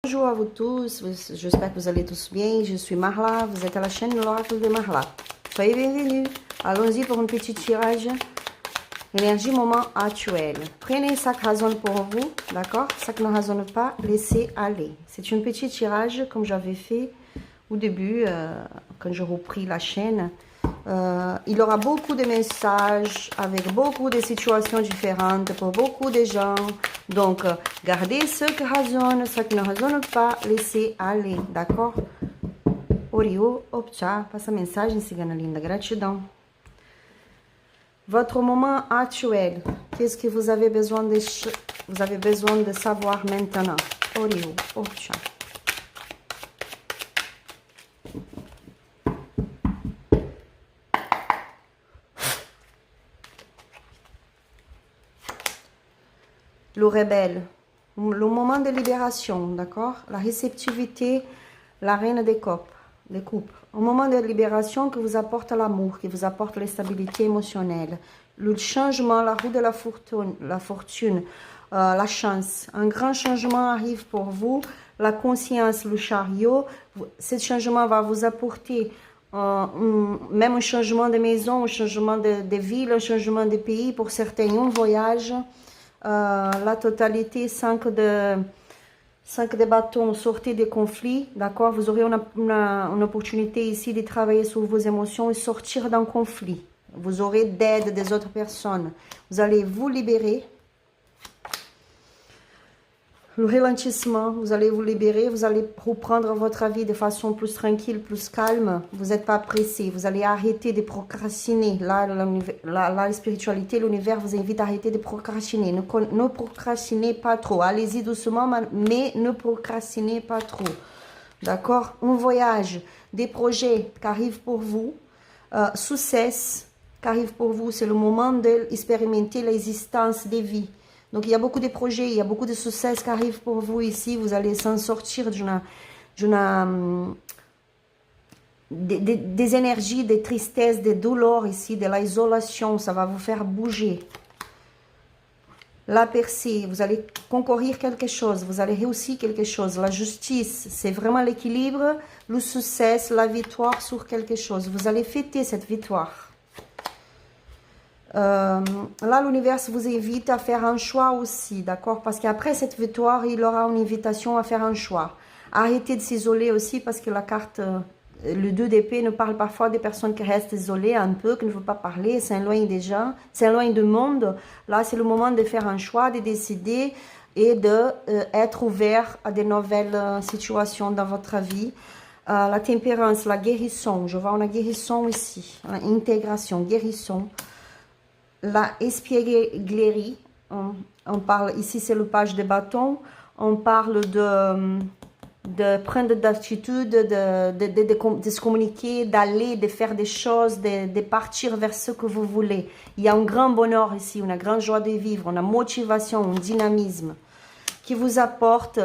Bonjour à vous tous, j'espère que vous allez tous bien. Je suis Marla, vous êtes à la chaîne l'Oracle de Marla. Soyez bienvenus. Allons-y pour un petit tirage. Énergie moment actuel. Prenez ça qui résonne pour vous, d'accord? Ça qui ne résonne pas, laissez aller. C'est un petit tirage comme j'avais fait au début, quand j'ai repris la chaîne. Il y aura beaucoup de messages avec beaucoup de situations différentes pour beaucoup de gens. Donc, gardez ce qui résonne, ce qui ne résonne pas, laissez aller, d'accord? Oriô, optcha, passa mensagem, cigana linda, gratidão. Votre moment actuel, qu'est-ce que vous avez besoin de savoir maintenant? Oriô, optcha. Le rebelle, le moment de libération, d'accord? La réceptivité, la reine des coupes, un moment de libération qui vous apporte l'amour, qui vous apporte la stabilité émotionnelle, le changement, la roue de la fortune, la chance. Un grand changement arrive pour vous, la conscience, le chariot. Ce changement va vous apporter même un changement de maison, un changement de ville, un changement de pays, pour certains, un voyage. La totalité, 5 de bâtons, sortez des conflits, d'accord? Vous aurez une opportunité ici de travailler sur vos émotions et sortir d'un conflit. Vous aurez d'aide des autres personnes. Vous allez vous libérer. Le ralentissement, vous allez vous libérer, vous allez reprendre votre vie de façon plus tranquille, plus calme. Vous n'êtes pas pressé, vous allez arrêter de procrastiner. Là, la spiritualité, l'univers vous invite à arrêter de procrastiner. Ne procrastinez pas trop. Allez-y doucement, mais ne procrastinez pas trop. D'accord? Un voyage, des projets qui arrivent pour vous, succès qui arrive pour vous. C'est le moment d'expérimenter l'existence des vies. Donc, il y a beaucoup de projets, il y a beaucoup de succès qui arrivent pour vous ici. Vous allez s'en sortir des énergies, des tristesses, des douleurs ici, de l'isolation. Ça va vous faire bouger. La percée, vous allez concourir quelque chose, vous allez réussir quelque chose. La justice, c'est vraiment l'équilibre, le succès, la victoire sur quelque chose. Vous allez fêter cette victoire. Là, l'univers vous invite à faire un choix aussi, d'accord? Parce qu'après cette victoire, il y aura une invitation à faire un choix. Arrêtez de s'isoler aussi, parce que la carte, le 2 d'épée, nous parle parfois des personnes qui restent isolées un peu, qui ne veulent pas parler, s'éloignent des gens, s'éloignent du monde. Là, c'est le moment de faire un choix, de décider et d'être ouvert à de nouvelles situations dans votre vie. La tempérance, la guérison, je vois une guérison ici, intégration, guérison. La espièglerie, on parle, ici c'est le page de bâton, on parle de prendre d'attitude, de se communiquer, d'aller, de faire des choses, de partir vers ce que vous voulez. Il y a un grand bonheur ici, une grande joie de vivre, une motivation, un dynamisme qui vous apporte,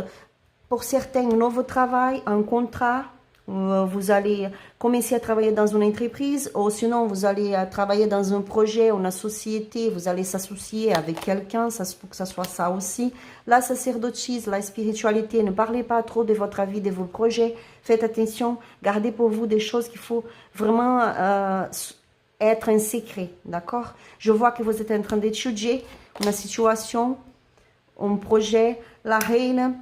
pour certains, un nouveau travail, un contrat. Vous allez commencer à travailler dans une entreprise, ou sinon vous allez travailler dans un projet, une société, vous allez s'associer avec quelqu'un, ça se peut que ça soit ça aussi. La sacerdotisme, la spiritualité, ne parlez pas trop de votre vie, de vos projets, faites attention, gardez pour vous des choses qu'il faut vraiment être un secret, d'accord? Je vois que vous êtes en train d'étudier une situation, un projet, la reine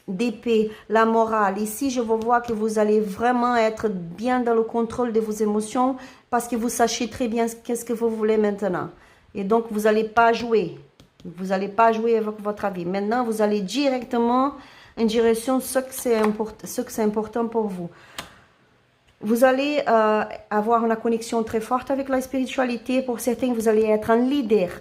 d'épée, la morale. Ici, je vous vois que vous allez vraiment être bien dans le contrôle de vos émotions, parce que vous sachez très bien qu'est-ce que vous voulez maintenant. Et donc, vous n'allez pas jouer. Vous n'allez pas jouer avec votre vie. Maintenant, vous allez directement en direction de ce que c'est important pour vous. Vous allez avoir une connexion très forte avec la spiritualité. Pour certains, vous allez être un leader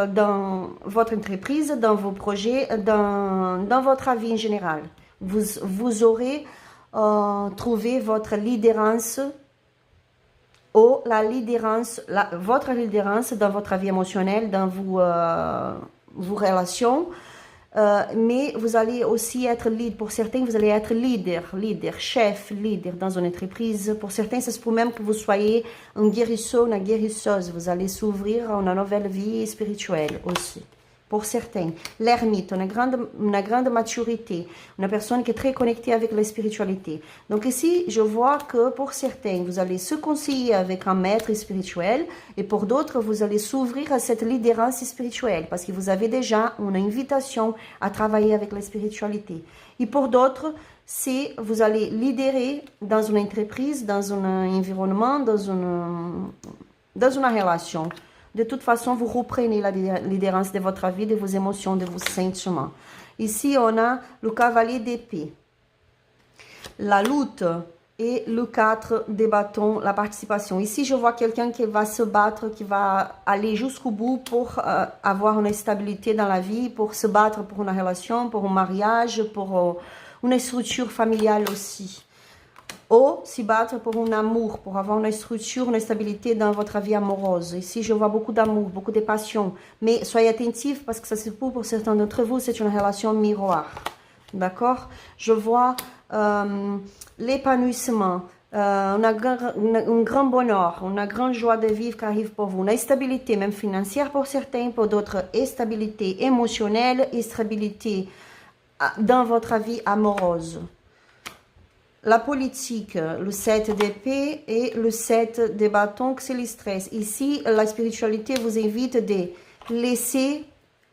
dans votre entreprise, dans vos projets, dans votre vie en général. Vous aurez trouvé votre leaderance ou votre leaderance dans votre vie émotionnelle, dans vos relations. Mais vous allez aussi être leader. Pour certains, vous allez être leader, chef, leader dans une entreprise. Pour certains, ça se peut même que vous soyez un guérisseur, une guérisseuse. Vous allez s'ouvrir à une nouvelle vie spirituelle aussi. pour certains. L'ermite, une grande maturité, une personne qui est très connectée avec la spiritualité. Donc ici, je vois que pour certains, vous allez se conseiller avec un maître spirituel et pour d'autres, vous allez s'ouvrir à cette leaderance spirituelle parce que vous avez déjà une invitation à travailler avec la spiritualité. Et pour d'autres, c'est vous allez leader dans une entreprise, dans un environnement, dans une relation. De toute façon, vous reprenez la leaderance de votre vie, de vos émotions, de vos sentiments. Ici, on a le cavalier d'épée, la lutte et le 4 des bâtons, la participation. Ici, je vois quelqu'un qui va se battre, qui va aller jusqu'au bout pour avoir une stabilité dans la vie, pour se battre pour une relation, pour un mariage, pour une structure familiale aussi. Ou s'y battre pour un amour, pour avoir une structure, une stabilité dans votre vie amoureuse. Ici, je vois beaucoup d'amour, beaucoup de passion. Mais soyez attentifs parce que ça se peut pour certains d'entre vous, c'est une relation miroir. D'accord? Je vois l'épanouissement, un grand bonheur, une grande joie de vivre qui arrive pour vous. Une stabilité, même financière pour certains, pour d'autres, stabilité émotionnelle et stabilité dans votre vie amoureuse. La politique, le 7 d'épée et le 7 de bâton, c'est le stress. Ici, la spiritualité vous invite de laisser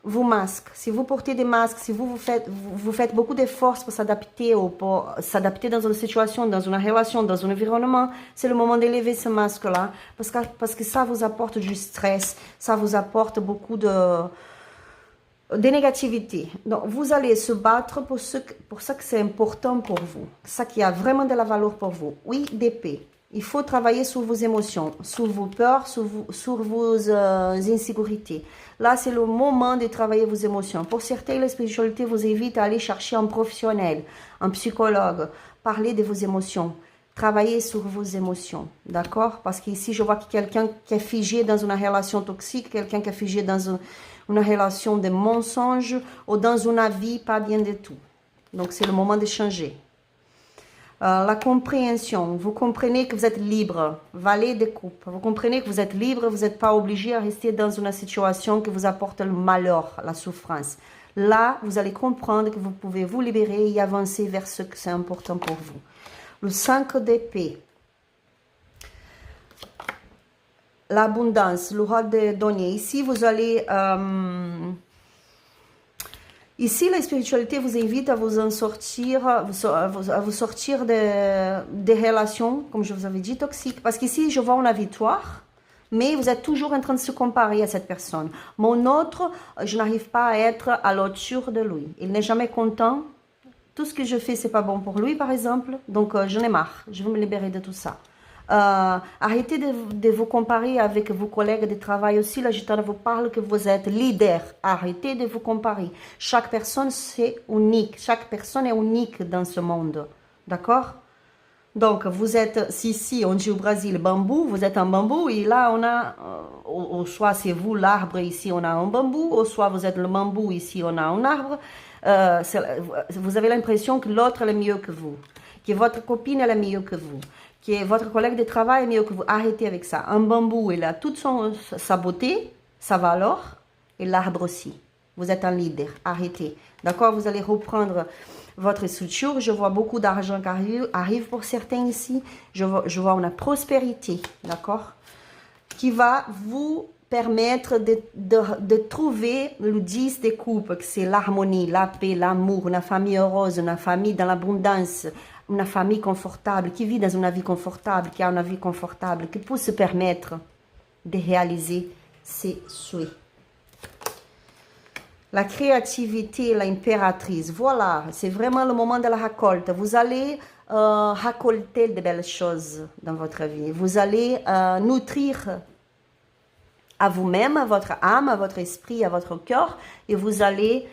vos masques. Si vous portez des masques, si vous faites beaucoup d'efforts pour s'adapter ou pour s'adapter dans une situation, dans une relation, dans un environnement, c'est le moment d'élever ce masque-là. Parce que ça vous apporte du stress, ça vous apporte beaucoup de négativité. Donc, vous allez se battre pour ça que c'est important pour vous. Ça qui a vraiment de la valeur pour vous. Oui, d'épée. Il faut travailler sur vos émotions, sur vos peurs, sur vos insécurités. Là, c'est le moment de travailler vos émotions. Pour certains, la spiritualité vous invite à aller chercher un professionnel, un psychologue, parler de vos émotions. Travailler sur vos émotions, d'accord? Parce qu'ici, je vois que quelqu'un qui est figé dans une relation toxique, quelqu'un qui est figé dans une relation de mensonge ou dans une vie pas bien du tout. Donc, c'est le moment de changer. La compréhension, vous comprenez que vous êtes libre, valet de coupe. Vous comprenez que vous êtes libre, vous n'êtes pas obligé à rester dans une situation qui vous apporte le malheur, la souffrance. Là, vous allez comprendre que vous pouvez vous libérer et avancer vers ce que c'est important pour vous. Le 5 d'épée, l'abondance, le roi de donner. Ici, vous allez... ici, la spiritualité vous invite à vous en sortir, à vous sortir des relations, comme je vous avais dit, toxiques. Parce qu'ici, je vois une victoire, mais vous êtes toujours en train de se comparer à cette personne. Mon autre, je n'arrive pas à être à l'autre de lui. Il n'est jamais content. Tout ce que je fais, c'est pas bon pour lui, par exemple. Donc, j'en ai marre. Je veux me libérer de tout ça. Arrêtez de vous comparer avec vos collègues de travail aussi. La gitane vous parle que vous êtes leader. Arrêtez de vous comparer. Chaque personne, c'est unique. Chaque personne est unique dans ce monde. D'accord? Donc, vous êtes, si on dit au Brésil bambou, vous êtes un bambou et là, on a, ou soit c'est vous l'arbre, ici on a un bambou, ou soit vous êtes le bambou, ici on a un arbre. Vous avez l'impression que l'autre est mieux que vous, que votre copine est mieux que vous, que votre collègue de travail est mieux que vous. Arrêtez avec ça. Un bambou, il a toute sa beauté, sa valeur, et l'arbre aussi. Vous êtes un leader. Arrêtez. D'accord? Vous allez reprendre votre structure. Je vois beaucoup d'argent qui arrive pour certains ici. Je vois une prospérité. D'accord? Qui va vous permettre de trouver le 10 des coupes, que c'est l'harmonie, la paix, l'amour, une famille heureuse, une famille dans l'abondance, une famille confortable, qui vit dans une vie confortable, qui a une vie confortable, qui peut se permettre de réaliser ses souhaits. La créativité, l'impératrice, voilà, c'est vraiment le moment de la récolte. Vous allez récolter de belles choses dans votre vie. Vous allez nutrir à vous-même, à votre âme, à votre esprit, à votre cœur, et vous allez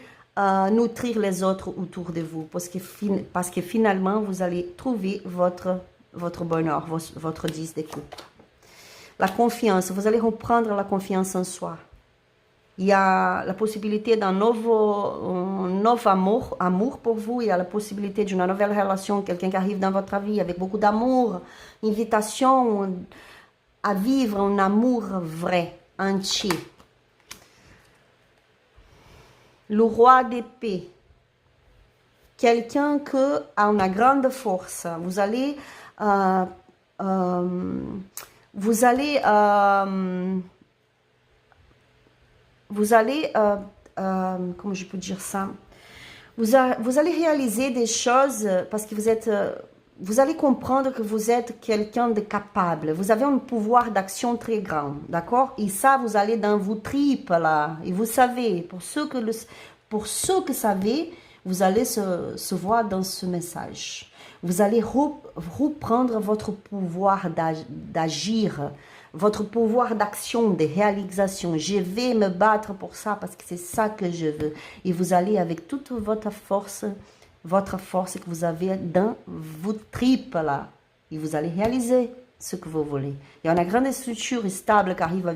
nutrir les autres autour de vous, parce que finalement, vous allez trouver votre bonheur, votre 10 de coupe. La confiance, vous allez reprendre la confiance en soi. Il y a la possibilité d'un nouveau amour pour vous, il y a la possibilité d'une nouvelle relation, quelqu'un qui arrive dans votre vie avec beaucoup d'amour, invitation à vivre un amour vrai, entier. Le roi d'épée. Quelqu'un qui a une grande force. Vous allez... vous allez... comment je peux dire ça? Vous allez réaliser des choses parce que vous allez comprendre que vous êtes quelqu'un de capable. Vous avez un pouvoir d'action très grand, d'accord? Et ça, vous allez dans vos tripes, là. Et vous savez, pour ceux que savez, vous allez se voir dans ce message. Vous allez reprendre votre pouvoir d'agir, votre pouvoir d'action, de réalisation. Je vais me battre pour ça parce que c'est ça que je veux. Et vous allez avec toute votre force que vous avez dans vos tripes là. Et vous allez réaliser ce que vous voulez. Il y a une grande structure stable qui arrive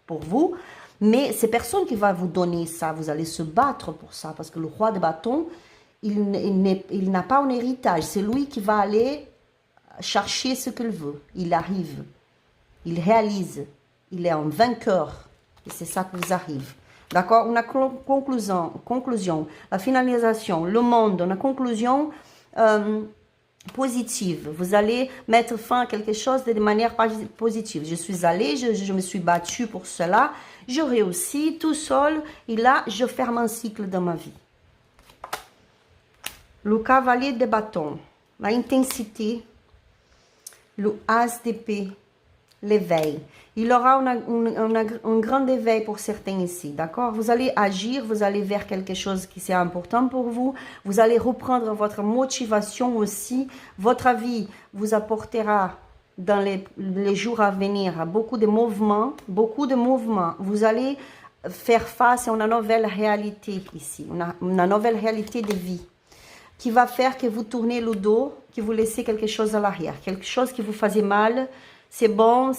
pour vous, mais c'est personne qui va vous donner ça. Vous allez se battre pour ça parce que le roi de bâton, il n'a pas un héritage. C'est lui qui va aller chercher ce qu'il veut. Il arrive. Il réalise, il est un vainqueur. Et c'est ça qui vous arrive. D'accord? Une conclusion, la finalisation, le monde, une conclusion positive. Vous allez mettre fin à quelque chose de manière positive. Je suis allée, je me suis battue pour cela. Je réussis tout seul. Et là, je ferme un cycle dans ma vie. Le cavalier de bâton, l'intensité, le as d'épée, l'éveil. Il aura un grand éveil pour certains ici, d'accord? Vous allez agir, vous allez vers quelque chose qui est important pour vous. Vous allez reprendre votre motivation aussi. Votre vie vous apportera dans les jours à venir beaucoup de mouvements, Vous allez faire face à une nouvelle réalité ici, une nouvelle réalité de vie qui va faire que vous tournez le dos, que vous laissez quelque chose à l'arrière, quelque chose qui vous faisait mal. C'est bon,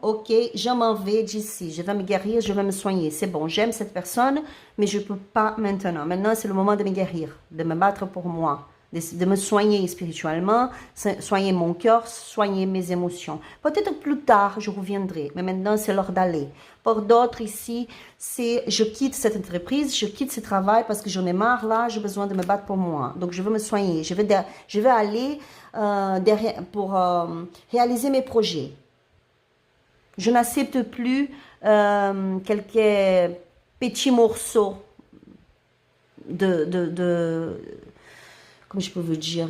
ok, je m'en vais d'ici, je vais me guérir, je vais me soigner. C'est bon, j'aime cette personne, mais je ne peux pas maintenant. Maintenant, c'est le moment de me guérir, de me battre pour moi, de me soigner spirituellement, soigner mon cœur, soigner mes émotions. Peut-être plus tard, je reviendrai, mais maintenant, c'est l'heure d'aller. Pour d'autres ici, c'est je quitte cette entreprise, je quitte ce travail parce que j'en ai marre là, j'ai besoin de me battre pour moi. Donc, je veux me soigner, je vais aller derrière pour réaliser mes projets. Je n'accepte plus quelques petits morceaux comment je peux vous dire,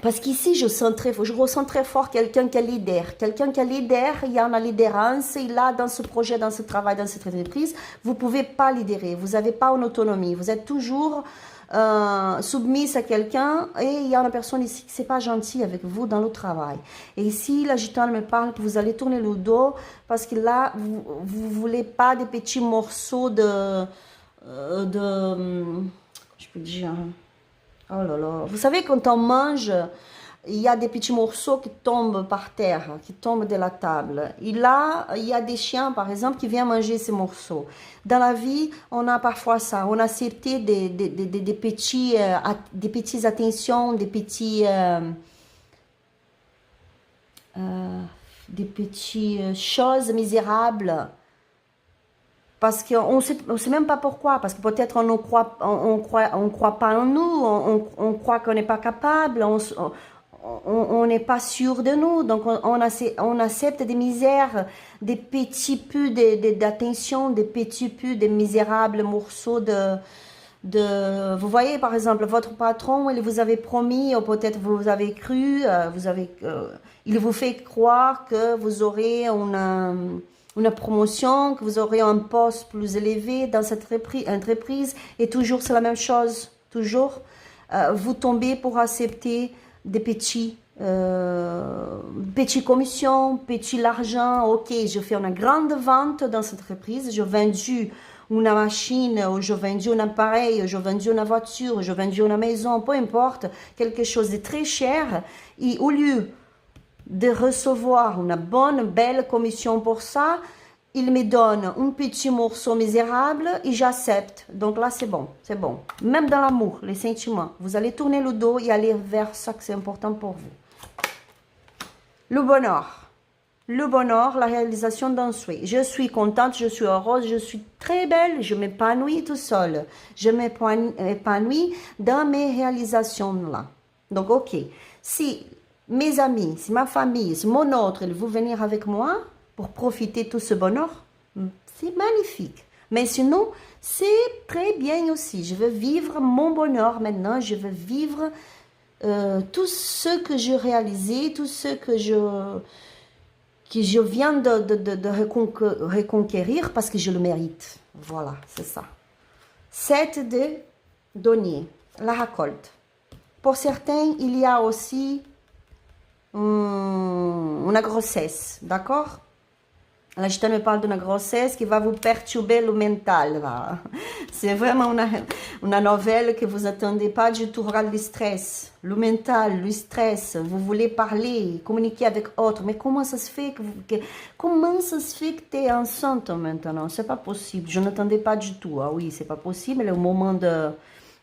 parce qu'ici je ressens très fort quelqu'un qui est leader, il y a une leaderance, et là dans ce projet, dans ce travail, dans cette entreprise, vous ne pouvez pas leader, vous n'avez pas une autonomie, vous êtes toujours soumise à quelqu'un, et il y a une personne ici qui n'est pas gentille avec vous dans le travail. Et ici, la gitane me parle que vous allez tourner le dos, parce que là, vous ne voulez pas des petits morceaux je peux dire... Oh là là, vous savez, quand on mange, il y a des petits morceaux qui tombent par terre, qui tombent de la table. Et là, il y a des chiens, par exemple, qui viennent manger ces morceaux. Dans la vie, on a parfois ça. On a accepté des petites attentions, des petites choses misérables. Parce qu'on ne sait même pas pourquoi. Parce que peut-être on croit pas en nous, on croit qu'on n'est pas capable, on n'est pas sûr de nous. Donc on accepte des misères, des petits peu d'attention, des petits peu de misérables morceaux vous voyez, par exemple, votre patron, il vous avait promis, ou peut-être vous avez cru, il vous fait croire que vous aurez une promotion, que vous aurez un poste plus élevé dans cette entreprise, et toujours c'est la même chose, toujours vous tombez pour accepter des petites commissions, petit l'argent. Ok, je fais une grande vente dans cette entreprise, j'ai vendu une machine, ou j'ai vendu un appareil, ou j'ai vendu une voiture, ou j'ai vendu une maison, peu importe, quelque chose de très cher, et au lieu de recevoir une bonne, belle commission pour ça, il me donne un petit morceau misérable et j'accepte. Donc là, c'est bon, c'est bon. Même dans l'amour, les sentiments, vous allez tourner le dos et aller vers ça que c'est important pour vous. Le bonheur. le bonheur, la réalisation d'un souhait. Je suis contente, je suis heureuse, je suis très belle, je m'épanouis tout seul. Je m'épanouis dans mes réalisations-là. Donc, ok, si mes amis, si ma famille, si mon autre, ils vont venir avec moi pour profiter de tout ce bonheur, c'est magnifique. Mais sinon, c'est très bien aussi. Je veux vivre mon bonheur maintenant, je veux vivre tout ce que j'ai réalisé, tout ce que je viens de reconquérir parce que je le mérite. Voilà, c'est ça. 7 de denier, la récolte. Pour certains, il y a aussi une grossesse, d'accord? Là, je me parle d'une grossesse qui va vous perturber le mental. C'est vraiment une nouvelle que vous n'attendez pas du tout. Regarde le stress, le mental, le stress. Vous voulez parler, communiquer avec autres. Mais comment ça se fait que tu es enceinte maintenant? C'est pas possible. Je n'attendais pas du tout. Ah oui, c'est pas possible. Au moment de...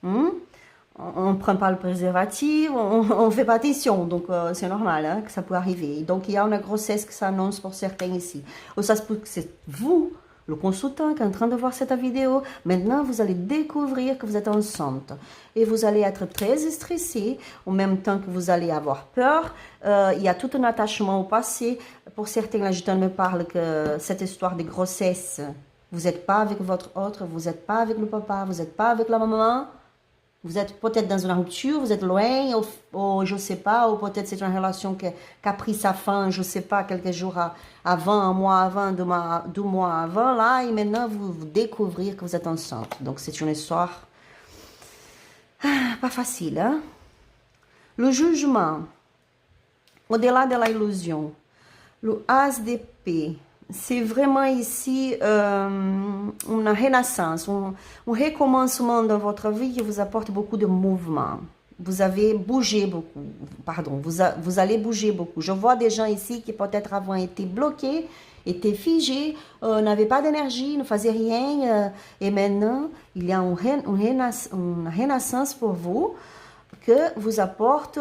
on ne prend pas le préservatif, on ne fait pas attention, donc c'est normal hein, que ça peut arriver. Donc il y a une grossesse qui s'annonce pour certains ici. Ou ça se peut que c'est vous, le consultant, qui est en train de voir cette vidéo. Maintenant, vous allez découvrir que vous êtes enceinte. Et vous allez être très stressé, en même temps que vous allez avoir peur. Il y a tout un attachement au passé. Pour certains, là, je me parle que cette histoire de grossesse, vous n'êtes pas avec votre autre, vous n'êtes pas avec le papa, vous n'êtes pas avec la maman. Vous êtes peut-être dans une rupture, vous êtes loin, ou je ne sais pas, ou peut-être c'est une relation qui a pris sa fin, je ne sais pas, quelques jours avant, un mois avant, 2 mois avant, là, et maintenant vous découvrez que vous êtes enceinte. Donc c'est une histoire pas facile, hein? Le jugement, au-delà de l'illusion, le as d'épée, c'est vraiment ici une renaissance, un recommencement dans votre vie qui vous apporte beaucoup de mouvement. Vous avez bougé beaucoup, pardon, vous allez bouger beaucoup. Je vois des gens ici qui peut-être avant étaient bloqués, étaient figés, n'avaient pas d'énergie, ne faisaient rien. Et maintenant, il y a une renaissance pour vous que vous apporte,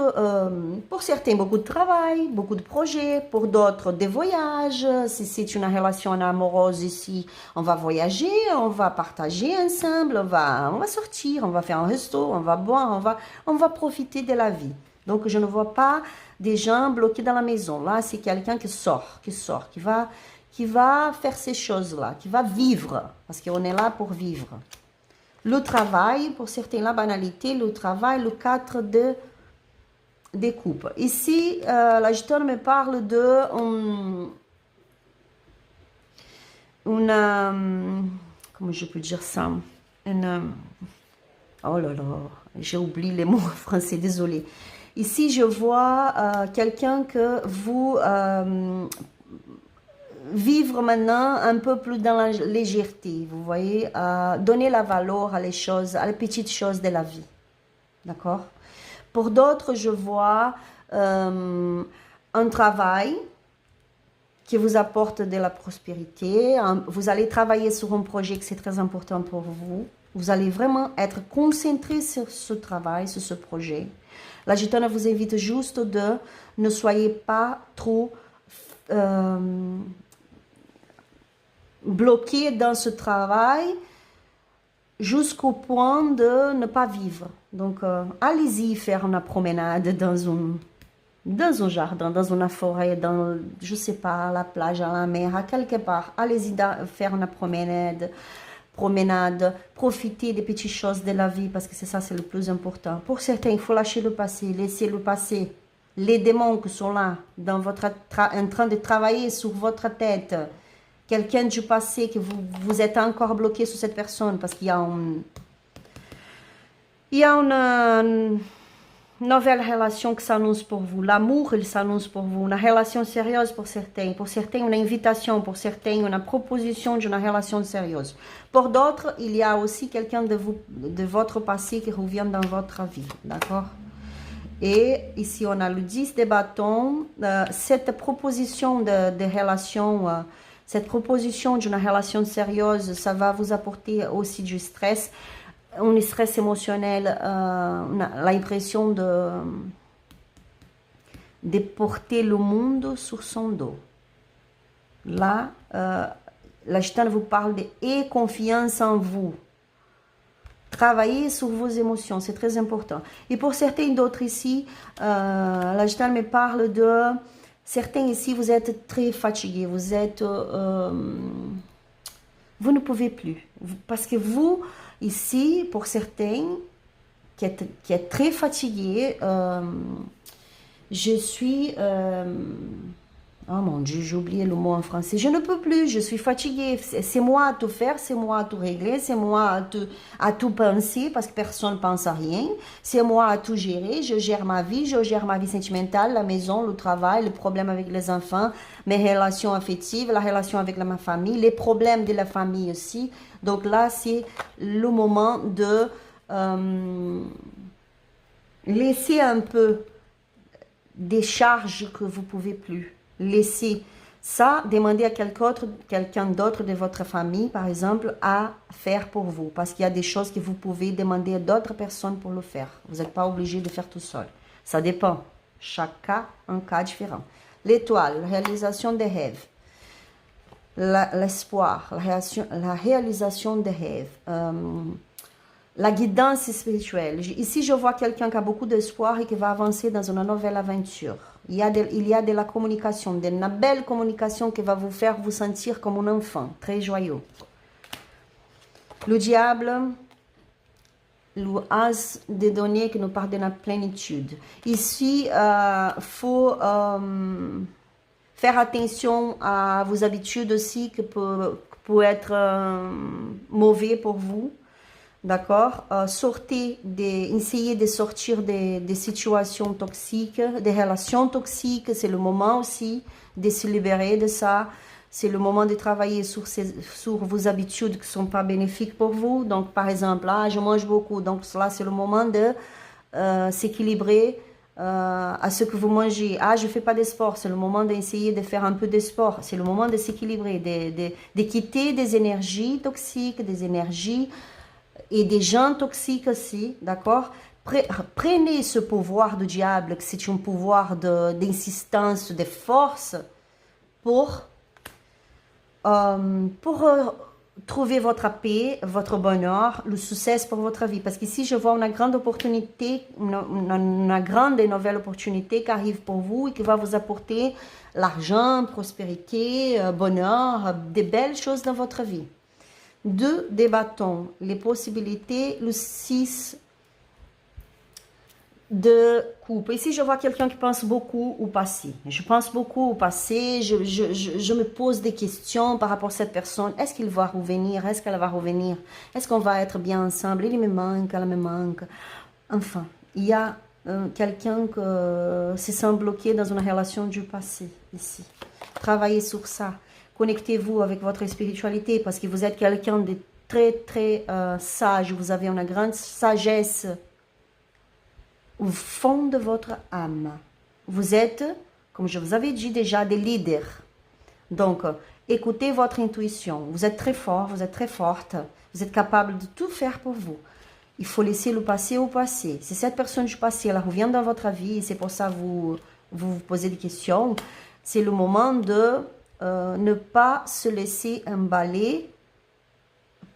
pour certains, beaucoup de travail, beaucoup de projets, pour d'autres, des voyages. Si c'est une relation amoureuse ici, on va voyager, on va partager ensemble, on va sortir, on va faire un resto, on va boire, on va profiter de la vie. Donc, je ne vois pas des gens bloqués dans la maison. Là, c'est quelqu'un qui sort, qui va faire ces choses-là, qui va vivre, parce qu'on est là pour vivre. Le travail, pour certains, la banalité, le travail, le 4 de coupe. Ici, la gitane me parle de comment je peux dire ça? Oh là là, j'ai oublié les mots français, désolé. Ici, je vois quelqu'un que vous... vivre maintenant un peu plus dans la légèreté, vous voyez, donner la valeur à les choses, à les petites choses de la vie, d'accord? Pour d'autres, je vois un travail qui vous apporte de la prospérité. Vous allez travailler sur un projet qui c'est très important pour vous. Vous allez vraiment être concentré sur ce travail, sur ce projet. La gitane vous invite juste de ne soyez pas trop bloqué dans ce travail jusqu'au point de ne pas vivre. Donc, allez-y faire une promenade dans un jardin, dans une forêt, dans, je sais pas, à la plage, à la mer, à quelque part. Allez-y faire une promenade, profiter des petites choses de la vie, parce que c'est ça, c'est le plus important. Pour certains, il faut lâcher le passé, laisser le passé. Les démons qui sont là, dans votre en train de travailler sur votre tête, quelqu'un du passé que vous êtes encore bloqué sur cette personne parce qu'il y a une nouvelle relation qui s'annonce pour vous. L'amour, il s'annonce pour vous. Une relation sérieuse pour certains. Pour certains, une invitation. Pour certains, une proposition d'une relation sérieuse. Pour d'autres, il y a aussi quelqu'un de votre passé qui revient dans votre vie. D'accord? Et ici, on a le 10 de bâtons. Cette proposition de relation... cette proposition d'une relation sérieuse, ça va vous apporter aussi du stress, un stress émotionnel, l'impression de porter le monde sur son dos. Là, la gitane vous parle de « et confiance en vous ». Travaillez sur vos émotions, c'est très important. Et pour certains d'autres ici, la gitane me parle de... Certains ici, vous êtes très fatigués, vous êtes... vous ne pouvez plus. Parce que vous, ici, pour certains, qui êtes très fatigués, je suis... oh mon Dieu, j'ai oublié le mot en français. Je ne peux plus, je suis fatiguée. C'est moi à tout faire, c'est moi à tout régler, c'est moi à tout penser parce que personne ne pense à rien. C'est moi à tout gérer. Je gère ma vie sentimentale, la maison, le travail, les problèmes avec les enfants, mes relations affectives, la relation avec ma famille, les problèmes de la famille aussi. Donc là, c'est le moment de laisser un peu des charges que vous ne pouvez plus. Laissez ça, demandez à quelqu'un d'autre de votre famille, par exemple, à faire pour vous. Parce qu'il y a des choses que vous pouvez demander à d'autres personnes pour le faire. Vous n'êtes pas obligé de faire tout seul. Ça dépend. Chaque cas, un cas différent. L'étoile, la réalisation des rêves. L'espoir, la réalisation des rêves. La guidance spirituelle. Ici, je vois quelqu'un qui a beaucoup d'espoir et qui va avancer dans une nouvelle aventure. Il y a de la communication, de la belle communication qui va vous faire vous sentir comme un enfant, très joyeux. Le diable, le as de données qui nous parle de la plénitude. Ici, il faut faire attention à vos habitudes aussi qui peuvent être mauvais pour vous. D'accord? Essayez de sortir des situations toxiques, des relations toxiques. C'est le moment aussi de se libérer de ça. C'est le moment de travailler sur vos habitudes qui ne sont pas bénéfiques pour vous. Donc, par exemple, là, je mange beaucoup. Donc, là, c'est le moment de s'équilibrer à ce que vous mangez. Ah, je ne fais pas de sport. C'est le moment d'essayer de faire un peu de sport. C'est le moment de s'équilibrer, de quitter des énergies toxiques, des énergies et des gens toxiques aussi, d'accord? Prenez ce pouvoir du diable, que c'est un pouvoir d'insistance, de force, pour trouver votre paix, votre bonheur, le succès pour votre vie. Parce qu'ici, je vois une grande opportunité, une grande et nouvelle opportunité qui arrive pour vous et qui va vous apporter l'argent, prospérité, bonheur, des belles choses dans votre vie. 2 des bâtons, les possibilités, le 6 de coupe. Ici, je vois quelqu'un qui pense beaucoup au passé. Je pense beaucoup au passé, je me pose des questions par rapport à cette personne. Est-ce qu'il va revenir? Est-ce qu'elle va revenir? Est-ce qu'on va être bien ensemble? Il me manque, elle me manque. Enfin, il y a quelqu'un qui se sent bloqué dans une relation du passé, ici. Travaillez sur ça. Connectez-vous avec votre spiritualité parce que vous êtes quelqu'un de très, très sage. Vous avez une grande sagesse au fond de votre âme. Vous êtes, comme je vous avais dit déjà, des leaders. Donc, écoutez votre intuition. Vous êtes très fort, vous êtes très forte. Vous êtes capable de tout faire pour vous. Il faut laisser le passé au passé. Si cette personne du passé, elle revient dans votre vie et c'est pour ça que vous posez des questions, c'est le moment de ne pas se laisser emballer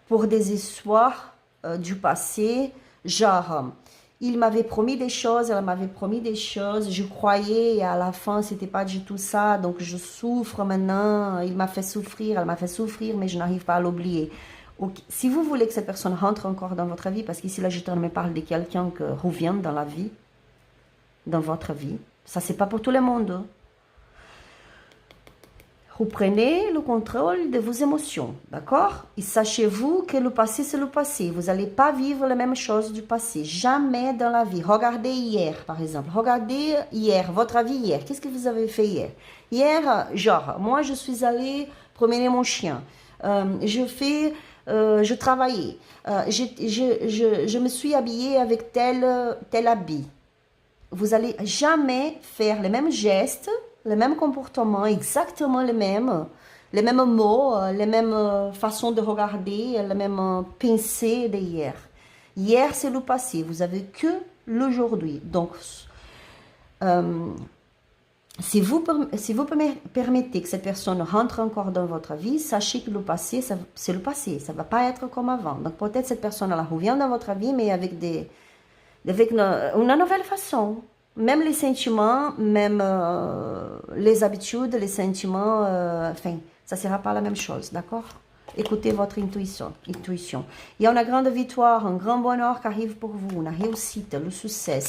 pour des histoires du passé, genre il m'avait promis des choses, elle m'avait promis des choses, je croyais et à la fin c'était pas du tout ça, donc je souffre maintenant, il m'a fait souffrir, elle m'a fait souffrir, mais je n'arrive pas à l'oublier. Okay. Si vous voulez que cette personne rentre encore dans votre vie, parce qu'ici là je me parle de quelqu'un qui revient dans la vie, dans votre vie, ça c'est pas pour tout le monde. Reprenez le contrôle de vos émotions, d'accord? Et sachez-vous que le passé, c'est le passé. Vous n'allez pas vivre les mêmes choses du passé. Jamais dans la vie. Regardez hier, par exemple. Regardez hier, votre vie hier. Qu'est-ce que vous avez fait hier? Hier, genre, moi, je suis allée promener mon chien. Je travaillais. Je me suis habillée avec tel habit. Vous n'allez jamais faire les mêmes gestes, les mêmes comportements, exactement les mêmes mots, les mêmes façons de regarder, les mêmes pensées d'hier. Hier, c'est le passé. Vous avez que l'aujourd'hui. Donc, si vous permettez que cette personne rentre encore dans votre vie, sachez que le passé, c'est le passé. Ça ne va pas être comme avant. Donc peut-être cette personne-là revient dans votre vie, mais avec une nouvelle façon. Même les sentiments, même les habitudes, les sentiments, enfin, ça ne sera pas la même chose, d'accord? Écoutez votre intuition. Il y a une grande victoire, un grand bonheur qui arrive pour vous, une réussite, le succès.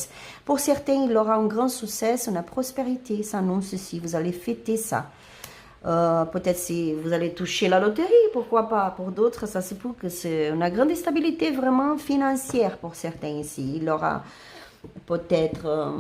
Pour certains, il y aura un grand succès, une prospérité s'annonce ici. Vous allez fêter ça. Peut-être si vous allez toucher la loterie, pourquoi pas. Pour d'autres, ça se peut que c'est une grande stabilité vraiment financière pour certains ici. Il y aura peut-être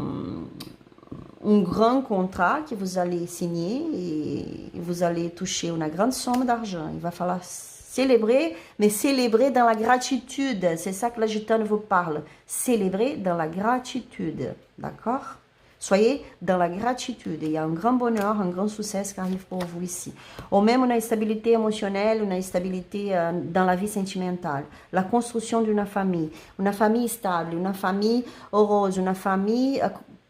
un grand contrat que vous allez signer et vous allez toucher une grande somme d'argent. Il va falloir célébrer, mais célébrer dans la gratitude. C'est ça que la gitane vous parle. Célébrer dans la gratitude. D'accord? Soyez dans la gratitude. Il y a un grand bonheur, un grand succès qui arrive pour vous ici. Ou même une stabilité émotionnelle, une stabilité dans la vie sentimentale. La construction d'une famille. Une famille stable, une famille heureuse, une famille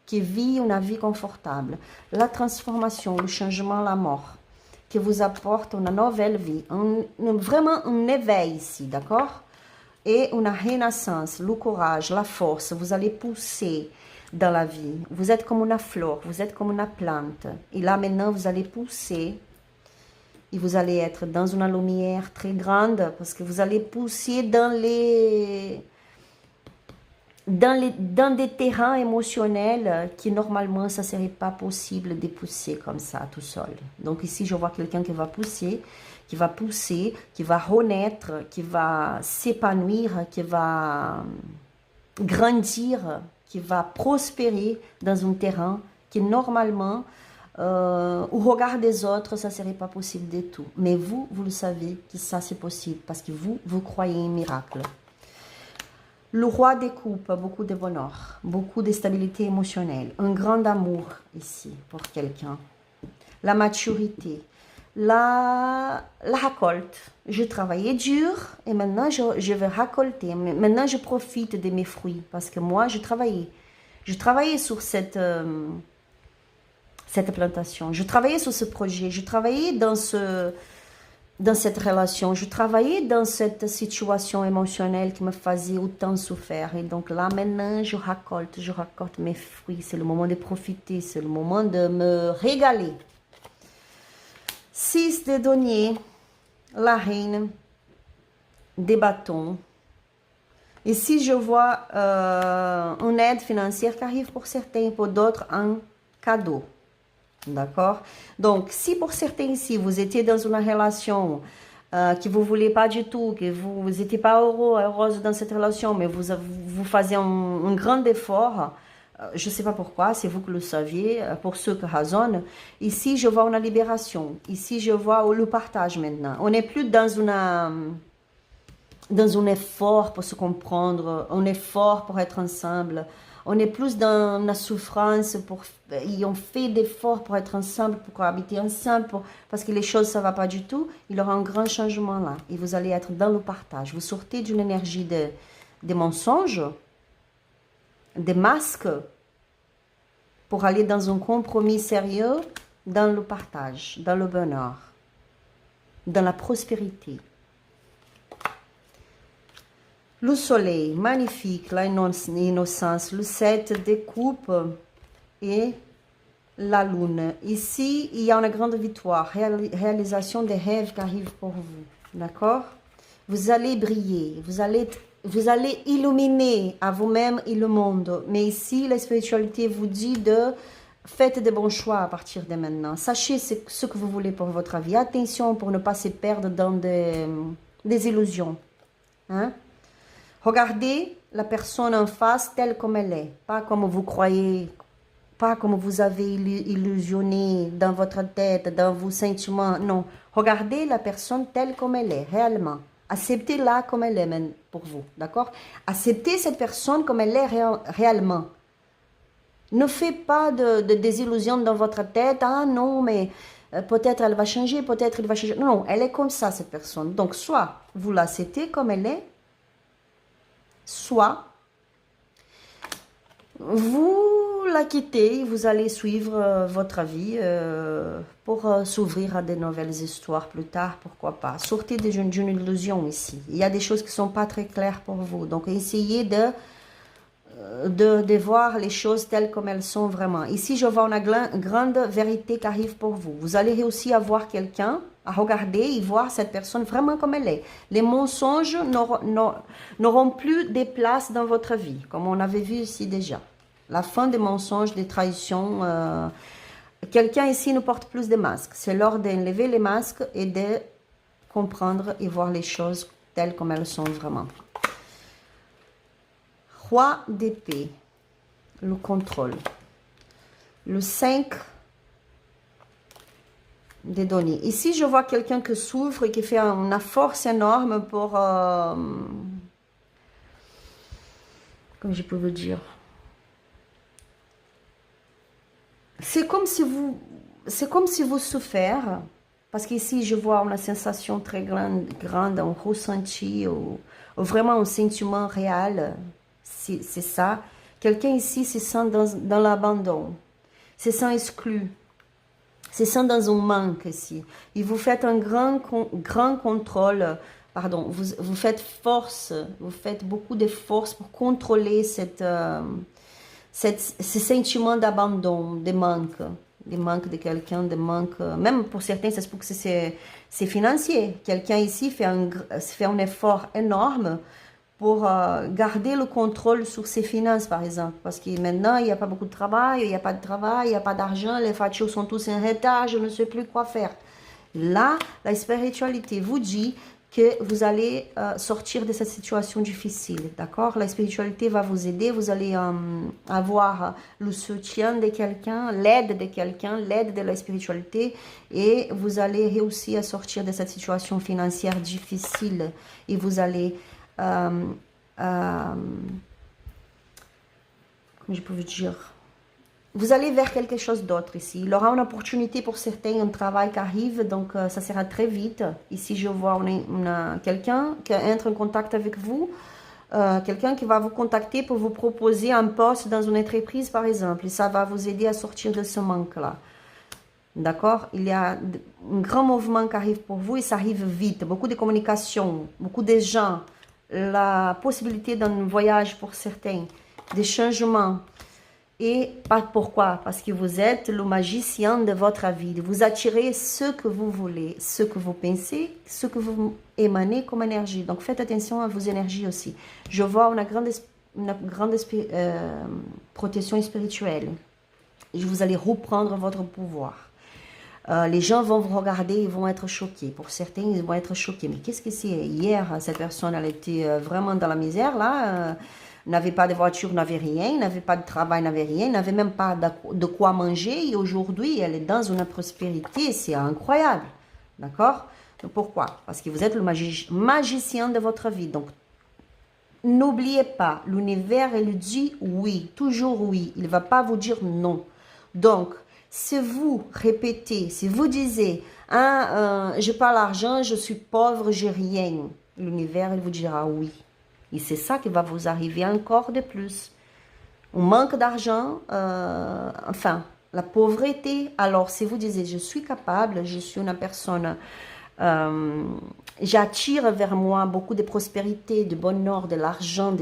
qui vit une vie confortable. La transformation, le changement, la mort, qui vous apporte une nouvelle vie. Vraiment un éveil ici, d'accord? Et une renaissance, le courage, la force. Vous allez pousser dans la vie. Vous êtes comme une fleur, vous êtes comme une plante. Et là, maintenant, vous allez pousser. Et vous allez être dans une lumière très grande parce que vous allez pousser dans des terrains émotionnels qui normalement ça ne serait pas possible de pousser comme ça tout seul. Donc ici je vois quelqu'un qui va pousser, qui va renaître, qui va s'épanouir, qui va grandir, qui va prospérer dans un terrain qui normalement au regard des autres ça ne serait pas possible du tout. Mais vous le savez que ça c'est possible parce que vous croyez en miracle. Le roi des coupes, beaucoup de bonheur, beaucoup de stabilité émotionnelle, un grand amour ici pour quelqu'un. La maturité, la récolte. Je travaillais dur et maintenant je vais récolter. Maintenant je profite de mes fruits parce que moi je travaillais. Je travaillais sur cette plantation, je travaillais sur ce projet, je travaillais dans cette relation, je travaillais dans cette situation émotionnelle qui me faisait autant souffrir. Et donc là, maintenant, je récolte mes fruits. C'est le moment de profiter, c'est le moment de me régaler. 6 de denier, la reine des bâtons. Et si je vois une aide financière qui arrive pour certains, pour d'autres, un cadeau. D'accord? Donc, si pour certains ici, vous étiez dans une relation que vous ne voulez pas du tout, que vous n'étiez pas heureuse dans cette relation, mais vous faisiez un grand effort, je ne sais pas pourquoi, c'est vous que le saviez, pour ceux qui raisonnent. Ici, je vois une libération. Ici, je vois le partage maintenant. On n'est plus dans un effort pour se comprendre, un effort pour être ensemble. On est plus dans la souffrance, ils ont fait d'efforts pour être ensemble, pour habiter ensemble, parce que les choses, ça ne va pas du tout. Il y aura un grand changement là. Et vous allez être dans le partage. Vous sortez d'une énergie de mensonges, des masques, pour aller dans un compromis sérieux, dans le partage, dans le bonheur, dans la prospérité. Le soleil, magnifique, l'innocence, le 7 de coupe et la lune. Ici, il y a une grande victoire, réalisation des rêves qui arrivent pour vous. D'accord? Vous allez briller, vous allez illuminer à vous-même et le monde. Mais ici, la spiritualité vous dit de faites de bons choix à partir de maintenant. Sachez ce que vous voulez pour votre vie. Attention pour ne pas se perdre dans des illusions. Hein? Regardez la personne en face telle comme elle est, pas comme vous croyez, pas comme vous avez illusionné dans votre tête, dans vos sentiments. Non, regardez la personne telle comme elle est, réellement. Acceptez-la comme elle est pour vous, d'accord? Acceptez cette personne comme elle est réellement. Ne faites pas de désillusions dans votre tête. Ah non, mais peut-être elle va changer, peut-être il va changer. Non, elle est comme ça, cette personne. Donc, soit vous l'acceptez comme elle est, soit vous la quitter, vous allez suivre votre vie pour s'ouvrir à de nouvelles histoires plus tard, pourquoi pas. Sortez d'une illusion ici. Il y a des choses qui ne sont pas très claires pour vous. Donc, essayez de voir les choses telles comme elles sont vraiment. Ici, je vois une grande vérité qui arrive pour vous. Vous allez réussir à voir quelqu'un, à regarder et voir cette personne vraiment comme elle est. Les mensonges n'auront plus de place dans votre vie, comme on avait vu ici déjà. La fin des mensonges, des trahisons. Quelqu'un ici ne porte plus de masques. C'est l'heure d'enlever les masques et de comprendre et voir les choses telles comme elles sont vraiment. Roi d'épée, le contrôle. Le 5 des données. Ici, je vois quelqu'un qui souffre et qui fait une force énorme pour... comment je peux vous dire? C'est comme si vous souffrez, parce qu'ici, je vois une sensation très grande, un ressenti, ou vraiment un sentiment réel. C'est ça. Quelqu'un ici se sent dans l'abandon, se sent exclu, se sent dans un manque ici. Et vous faites un grand contrôle, pardon, vous faites force, vous faites beaucoup de force pour contrôler ce sentiment d'abandon, de manque de quelqu'un, de manque, même pour certains, ça se peut que c'est financier. Quelqu'un ici fait un effort énorme pour garder le contrôle sur ses finances, par exemple. Parce que maintenant, il n'y a pas beaucoup de travail, il n'y a pas de travail, il n'y a pas d'argent, les factures sont tous en retard, je ne sais plus quoi faire. Là, la spiritualité vous dit que vous allez sortir de cette situation difficile, d'accord? La spiritualité va vous aider, vous allez avoir le soutien de quelqu'un, l'aide de quelqu'un, l'aide de la spiritualité, et vous allez réussir à sortir de cette situation financière difficile, et vous allez... comment je peux vous dire, vous allez vers quelque chose d'autre ici. Il y aura une opportunité pour certains, un travail qui arrive, donc ça sera très vite. Ici, je vois quelqu'un qui entre en contact avec vous, quelqu'un qui va vous contacter pour vous proposer un poste dans une entreprise, par exemple, et ça va vous aider à sortir de ce manque-là. D'accord? Il y a un grand mouvement qui arrive pour vous et ça arrive vite. Beaucoup de communication, beaucoup de gens, la possibilité d'un voyage pour certains, des changements. Et pourquoi? Parce que vous êtes le magicien de votre vie. Vous attirez ce que vous voulez, ce que vous pensez, ce que vous émanez comme énergie. Donc faites attention à vos énergies aussi. Je vois une grande protection spirituelle. Et vous allez reprendre votre pouvoir. Les gens vont vous regarder, ils vont être choqués. Pour certains, ils vont être choqués. Mais qu'est-ce que c'est? Hier, cette personne, elle était vraiment dans la misère, là. N'avait pas de voiture, n'avait rien. N'avait pas de travail, n'avait rien. N'avait même pas de quoi manger. Et aujourd'hui, elle est dans une prospérité. C'est incroyable. D'accord? Pourquoi? Parce que vous êtes le magicien de votre vie. Donc, n'oubliez pas, l'univers, il dit oui. Toujours oui. Il ne va pas vous dire non. Donc, si vous répétez, si vous disiez « Ah, je n'ai pas l'argent, je suis pauvre, j'ai rien », l'univers, il vous dira oui. Et c'est ça qui va vous arriver encore de plus. On manque d'argent, enfin, la pauvreté. Alors, si vous disiez « Je suis capable, je suis une personne, j'attire vers moi beaucoup de prospérité, de bonheur, de l'argent,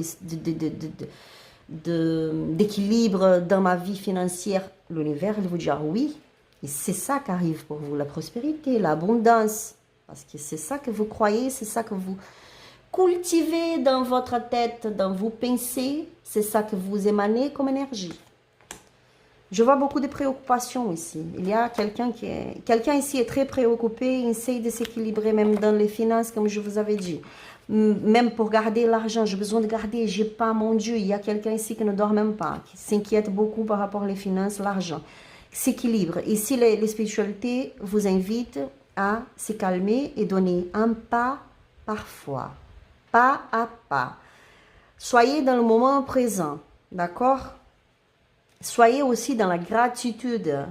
d'équilibre dans ma vie financière », l'univers, il vous dira oui. Et c'est ça qui arrive pour vous, la prospérité, l'abondance. Parce que c'est ça que vous croyez, c'est ça que vous cultivez dans votre tête, dans vos pensées. C'est ça que vous émanez comme énergie. Je vois beaucoup de préoccupations ici. Il y a quelqu'un ici est très préoccupé, il essaie de s'équilibrer même dans les finances, comme je vous avais dit. Même pour garder l'argent, j'ai besoin de garder, j'ai pas, mon Dieu, il y a quelqu'un ici qui ne dort même pas, qui s'inquiète beaucoup par rapport aux finances, l'argent, s'équilibre. Ici, les spiritualités vous invitent à se calmer et donner un pas par fois, pas à pas. Soyez dans le moment présent, d'accord? Soyez aussi dans la gratitude,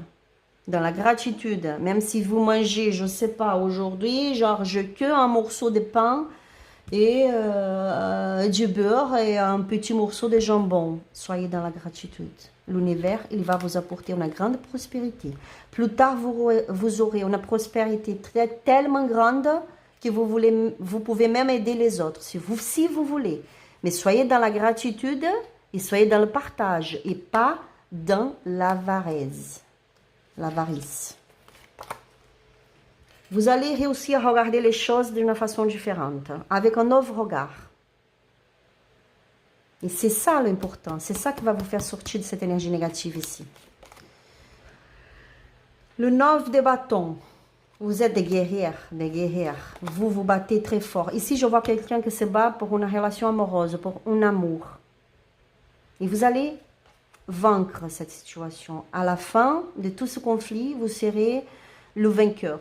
même si vous mangez, je ne sais pas, aujourd'hui, genre, je que un morceau de pain, et du beurre et un petit morceau de jambon. Soyez dans la gratitude. L'univers, il va vous apporter une grande prospérité. Plus tard, vous aurez une prospérité tellement grande que vous pouvez même aider les autres, si vous voulez. Mais soyez dans la gratitude et soyez dans le partage et pas dans l'avarice. Vous allez réussir à regarder les choses d'une façon différente, avec un nouveau regard. Et c'est ça l'important, c'est ça qui va vous faire sortir de cette énergie négative ici. Le 9 de bâton, vous êtes des guerrières, des guerrières. Vous vous battez très fort. Ici, je vois quelqu'un qui se bat pour une relation amoureuse, pour un amour. Et vous allez vaincre cette situation. À la fin de tout ce conflit, vous serez le vainqueur.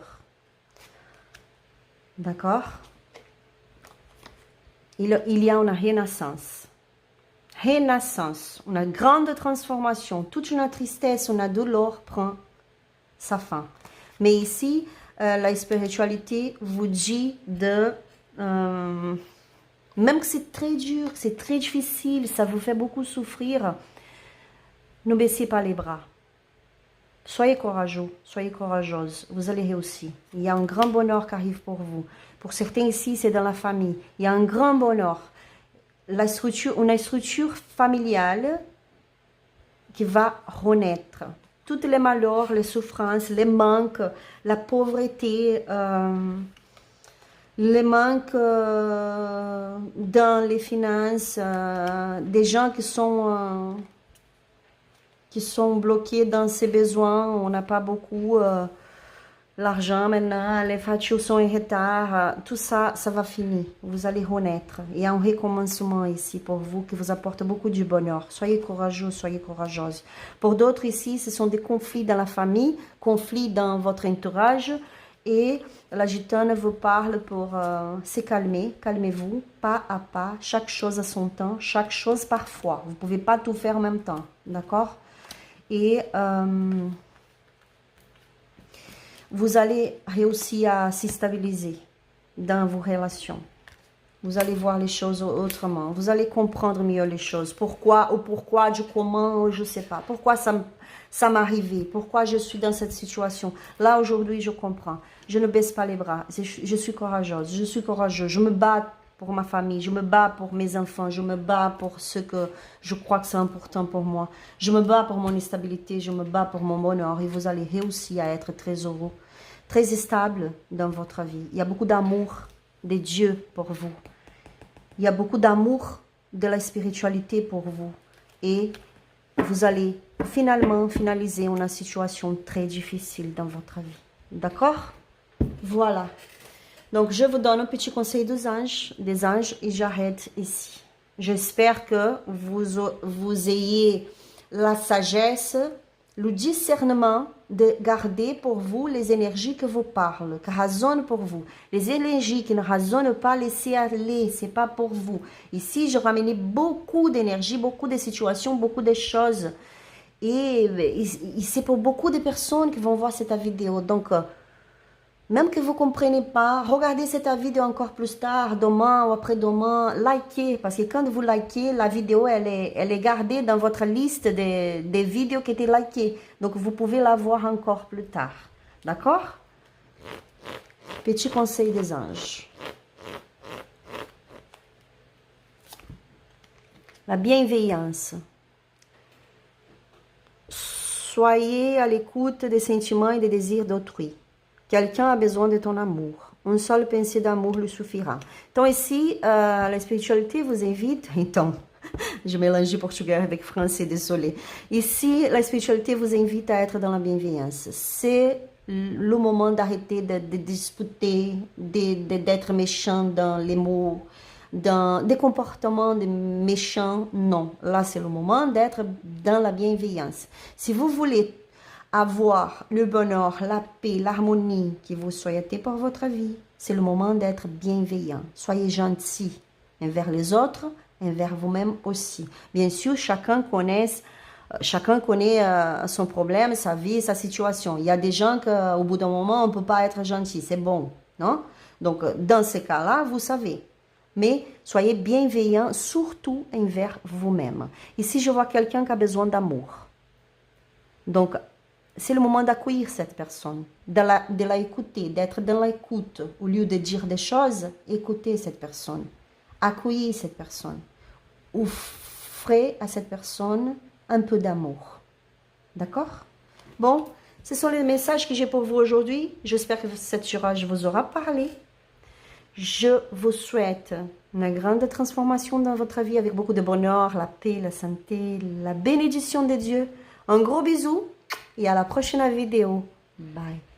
D'accord? Il y a une renaissance. Renaissance, une grande transformation. Toute une tristesse, une douleur prend sa fin. Mais ici, la spiritualité vous dit de... même que c'est très dur, c'est très difficile, ça vous fait beaucoup souffrir, ne baissez pas les bras. Soyez courageux, soyez courageuse, vous allez réussir. Il y a un grand bonheur qui arrive pour vous. Pour certains ici, c'est dans la famille. Il y a un grand bonheur. Une structure familiale qui va renaître. Tous les malheurs, les souffrances, les manques, la pauvreté, les manques dans les finances, des gens qui sont bloqués dans ses besoins, on n'a pas beaucoup l'argent maintenant, les factures sont en retard, tout ça, ça va finir, vous allez renaître. Il y a un recommencement ici pour vous qui vous apporte beaucoup du bonheur. Soyez courageux, soyez courageuse. Pour d'autres ici, ce sont des conflits dans la famille, conflits dans votre entourage, et la gitane vous parle pour se calmer, calmez-vous, pas à pas, chaque chose à son temps, chaque chose parfois. Vous ne pouvez pas tout faire en même temps, d'accord? Et vous allez réussir à se stabiliser dans vos relations. Vous allez voir les choses autrement. Vous allez comprendre mieux les choses. Pourquoi, du comment, je ne sais pas. Pourquoi ça m'est arrivé. Pourquoi je suis dans cette situation. Là, aujourd'hui, je comprends. Je ne baisse pas les bras. Je suis courageuse. Je suis courageuse. Je me bats pour ma famille. Je me bats pour mes enfants. Je me bats pour ce que je crois que c'est important pour moi. Je me bats pour mon stabilité. Je me bats pour mon bonheur. Et vous allez réussir à être très heureux, très stable dans votre vie. Il y a beaucoup d'amour de Dieu pour vous. Il y a beaucoup d'amour de la spiritualité pour vous. Et vous allez finalement finaliser une situation très difficile dans votre vie. D'accord? Voilà. Donc, je vous donne un petit conseil des anges et j'arrête ici. J'espère que vous ayez la sagesse, le discernement de garder pour vous les énergies qui vous parlent, qui résonnent pour vous. Les énergies qui ne résonnent pas, laissez aller, ce n'est pas pour vous. Ici, je ramenais beaucoup d'énergie, beaucoup de situations, beaucoup de choses. Et c'est pour beaucoup de personnes qui vont voir cette vidéo. Donc, même que vous ne comprenez pas, regardez cette vidéo encore plus tard, demain ou après-demain, likez, parce que quand vous likez, la vidéo, elle est gardée dans votre liste des vidéos qui étaient likées. Donc, vous pouvez la voir encore plus tard. D'accord? Petit conseil des anges. La bienveillance. Soyez à l'écoute des sentiments et des désirs d'autrui. Quelqu'un a besoin de ton amour. Une seule pensée d'amour lui suffira. Então, ici, la spiritualité vous invite... Então, je mélange portugais avec français, désolé. Ici, la spiritualité vous invite à être dans la bienveillance. C'est le moment d'arrêter de disputer, d'être méchant dans les mots, dans des comportements de méchants. Non, là, c'est le moment d'être dans la bienveillance. Si vous voulez avoir le bonheur, la paix, l'harmonie que vous souhaitez pour votre vie, c'est le moment d'être bienveillant. Soyez gentil envers les autres, envers vous-même aussi. Bien sûr, chacun connaît son problème, sa vie, sa situation. Il y a des gens qu'au bout d'un moment, on ne peut pas être gentil, c'est bon, non? Donc, dans ces cas-là, vous savez. Mais soyez bienveillants, surtout envers vous-même. Ici, je vois quelqu'un qui a besoin d'amour. Donc, c'est le moment d'accueillir cette personne, de la écouter, d'être dans l'écoute. Au lieu de dire des choses, écoutez cette personne. Accueillez cette personne. Offrez à cette personne un peu d'amour. D'accord? Bon, ce sont les messages que j'ai pour vous aujourd'hui. J'espère que cette tirage vous aura parlé. Je vous souhaite une grande transformation dans votre vie avec beaucoup de bonheur, la paix, la santé, la bénédiction de Dieu. Un gros bisou et à la prochaine vidéo. Bye.